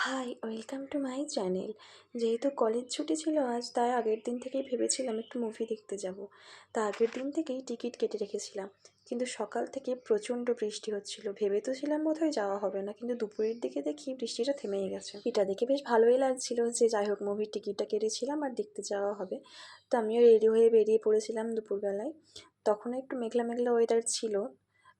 High, welcome to my channel. যেহেতু college ছুটি ছিল আজ, তাই আগের দিন থেকেই ভেবেছিলাম একটু মুভি দেখতে যাব। তা আগের দিন থেকেই টিকিট কেটে রেখেছিলাম, কিন্তু সকাল থেকে প্রচণ্ড বৃষ্টি হচ্ছিল। ভেবে তো ছিলাম বোধহয় যাওয়া হবে না, কিন্তু দুপুরের দিকে দেখি বৃষ্টিটা থেমেই গেছে। এটা দেখে বেশ ভালোই লাগছিল যে যাই হোক মুভির টিকিটটা কেটেছিলাম আর দেখতে যাওয়া হবে। তো আমিও রেডি হয়ে বেরিয়ে পড়েছিলাম দুপুরবেলায়। তখন একটু মেঘলা মেঘলা ওয়েদার ছিল,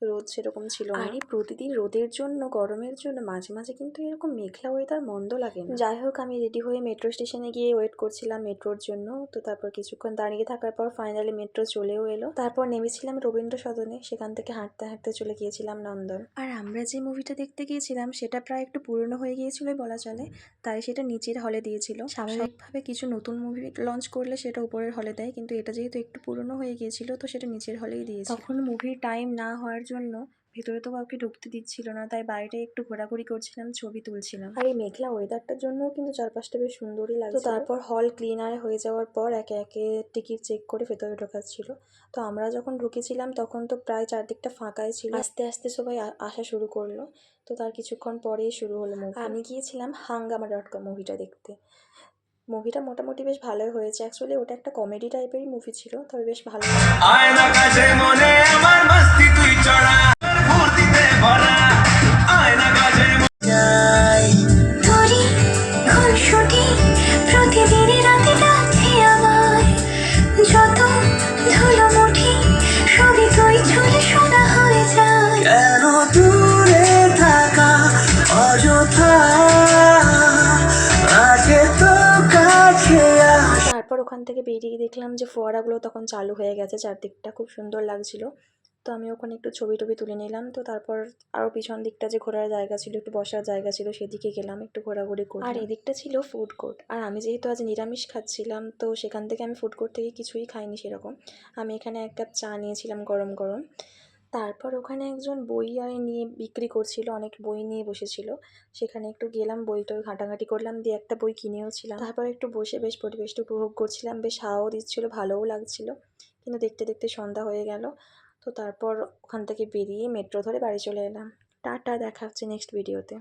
রোদ সেরকম ছিল না। আর এই প্রতিদিন রোদের জন্য, গরমের জন্য মাঝে মাঝে কিন্তু এরকম মেঘলা ওয়েদার মন্দ লাগে না। যাই হোক, আমি রেডি হয়ে মেট্রো স্টেশনে গিয়ে ওয়েট করছিলাম মেট্রোর জন্য। তো তারপর কিছুক্ষণ দাঁড়িয়ে থাকার পর ফাইনালি মেট্রো চলেও এলো। তারপর নেমেছিলাম রবীন্দ্র সদনে, সেখান থেকে হাঁটতে হাঁটতে চলে গিয়েছিলাম নন্দন। আর আমরা যে মুভিটা দেখতে গিয়েছিলাম সেটা প্রায় একটু পুরনো হয়ে গিয়েছিলই বলা চলে, তাই সেটা নিচের হলে দিয়েছিল। স্বাভাবিকভাবে কিছু নতুন মুভি লঞ্চ করলে সেটা উপরের হলে দেয়, কিন্তু এটা যেহেতু একটু পুরনো হয়ে গিয়েছিল তো সেটা নিচের হলেই দিয়েছে। তখন মুভির টাইম না হওয়ার জন্য ভেতরে তো কাউকে ঢুকতে দিচ্ছিল না, তাই বাইরে একটু ঘোরাঘুরি করছিলাম, ছবি তুলছিলাম। আর এই মেঘলা ওয়েদারটার জন্যও কিন্তু চারপাশটা বেশ সুন্দরই লাগছে। তো তারপর হল ক্লিনার হয়ে যাওয়ার পর একে একে টিকিট চেক করে ভেতরে ঢোকাচ্ছিল। তো আমরা যখন ঢুকেছিলাম তখন তো প্রায় চারদিকটা ফাঁকাই ছিল। আস্তে আস্তে সবাই আসা শুরু করলো। তো তার কিছুক্ষণ পরেই শুরু হলো মুভি। আমি গিয়েছিলাম Hungama.com মুভিটা দেখতে। মুভিটা মোটামুটি বেশ ভালোই হয়েছে। অ্যাকচুয়ালি ওটা একটা কমেডি টাইপেরই মুভি ছিল, তবে বেশ ভালো। তারপর ওখান থেকে বেরিয়ে দেখলাম যে ফোয়ারাগুলো তখন চালু হয়ে গেছে, চারদিকটা খুব সুন্দর লাগছিল। তো আমি ওখানে একটু ছবি টবি তুলে নিলাম। তো তারপর আরও পিছন দিকটা যে ঘোরার জায়গা ছিল, একটু বসার জায়গা ছিল, সেদিকে গেলাম, একটু ঘোরাঘুরি করলাম। আর এদিকটা ছিল ফুড কোর্ট। আর আমি যেহেতু আজ নিরামিষ খাচ্ছিলাম, তো সেখান থেকে আমি ফুড কোর্ট থেকে কিছুই খাইনি সেরকম। আমি এখানে এক কাপ চা নিয়েছিলাম গরম গরম। তারপর ওখানে একজন বই নিয়ে বিক্রি করছিল, অনেক বই নিয়ে বসেছিল। সেখানে একটু গেলাম, বইটা ঘাঁটাঘাঁটি করলাম, দিয়ে একটা বই কিনেও ছিলাম। তারপর একটু বসে বেশ পরিবেশটা উপভোগ করছিলাম, বেশ হাওয়াও দিচ্ছিল, ভালোও লাগছিল। কিন্তু দেখতে দেখতে সন্ধ্যা হয়ে গেল। তো তারপর ওখান থেকে বেরিয়ে মেট্রো ধরে বাড়ি চলে এলাম। টাটা, দেখা হচ্ছে নেক্সট ভিডিওতে।